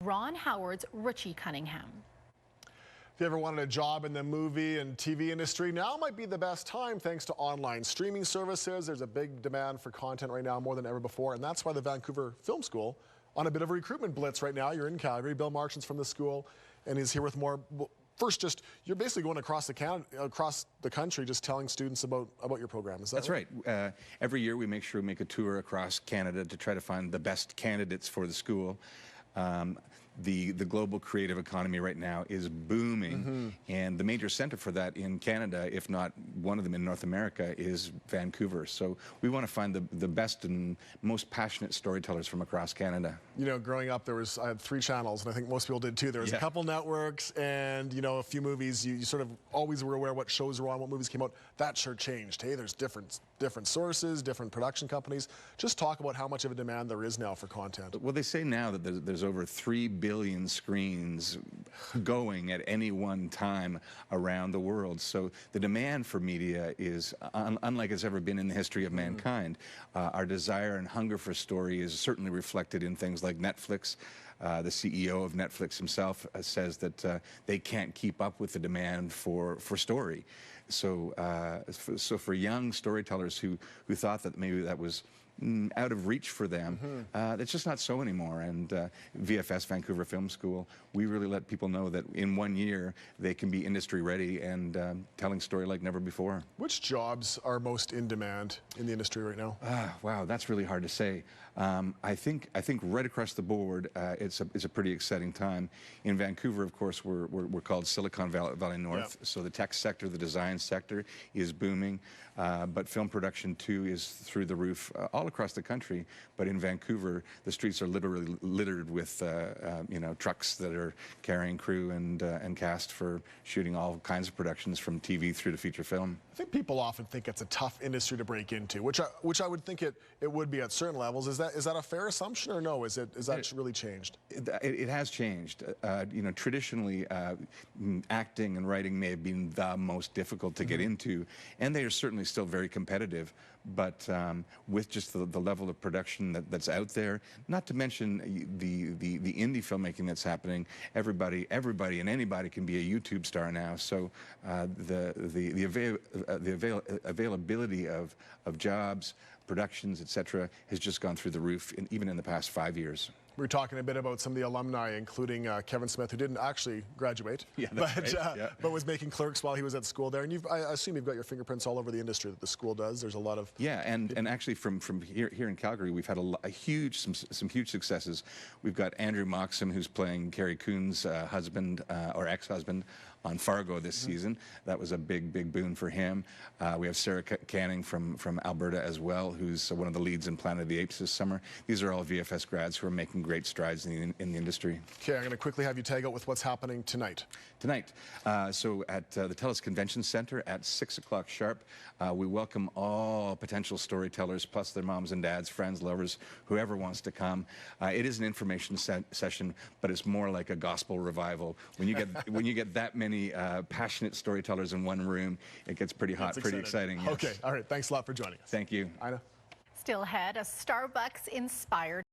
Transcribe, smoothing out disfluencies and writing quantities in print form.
Ron Howard's Richie Cunningham. If you ever wanted a job in the movie and TV industry, now might be the best time thanks to online streaming services. There's a big demand for content right now, more than ever before, and that's why the Vancouver Film School on a bit of a recruitment blitz right now. You're in Calgary. Bill Marchant's from the school, and he's here with more. First, you're basically going across the country, just telling students about your program. Is that right? That's right. Every year we make sure we make a tour across Canada to try to find the best candidates for the school. The global creative economy right now is booming, and the major center for that in Canada, if not one of them in North America, is Vancouver. So we want to find the best and most passionate storytellers from across Canada. You know, growing up, I had 3 channels, and I think most people did too. There was a couple networks and, you know, a few movies. You sort of always were aware what shows were on, what movies came out. That sure changed. Hey, there's different sources, different production companies. Just talk about how much of a demand there is now for content. Well, they say now that there's over 3 billion screens going at any one time around the world. So the demand for media is unlike it's ever been in the history of mankind. Our desire and hunger for story is certainly reflected in things like Netflix. The CEO of Netflix himself says that they can't keep up with the demand for story. So, so for young storytellers who thought that maybe that was out of reach for them, it's just not so anymore. And VFS, Vancouver Film School, we really let people know that in 1 year they can be industry ready and telling story like never before. Which jobs are most in demand in the industry right now? Wow, that's really hard to say. I think right across the board, it's a pretty exciting time. In Vancouver, of course, we're called Silicon Valley North, so the tech sector, the design sector is booming, but film production too is through the roof all across the country. But in Vancouver, the streets are literally littered with you know, trucks that are carrying crew and cast for shooting all kinds of productions from TV through to feature film. I think people often think it's a tough industry to break into, which I would think it would be at certain levels. Is that a fair assumption, or no? Is that really changed? It has changed. You know, traditionally, acting and writing may have been the most difficult to get into, and they are certainly still very competitive. But with just the level of production that's out there, not to mention the indie filmmaking that's happening, everybody and anybody can be a YouTube star now. So the availability of jobs, productions, etc., has just gone through the roof, even in the past 5 years. We were talking a bit about some of the alumni, including Kevin Smith, who didn't actually graduate, but was making clerks while he was at school there. And I assume you've got your fingerprints all over the industry that the school does. There's a lot of and actually from here in Calgary, we've had some huge successes. We've got Andrew Moxham, who's playing Carrie Coon's husband or ex-husband on Fargo this season. That was a big boon for him. We have Sarah Canning from Alberta as well, who's one of the leads in Planet of the Apes this summer. These are all VFS grads who are making great strides in the industry. Okay, I'm going to quickly have you tag out with what's happening tonight. So at the TELUS Convention Center at 6 o'clock sharp, we welcome all potential storytellers, plus their moms and dads, friends, lovers, whoever wants to come. It is an information session, but it's more like a gospel revival. When you get that many passionate storytellers in one room, it gets pretty hot, pretty exciting. Yes. Okay, all right. Thanks a lot for joining us. Thank you. Ina? Still ahead, a Starbucks-inspired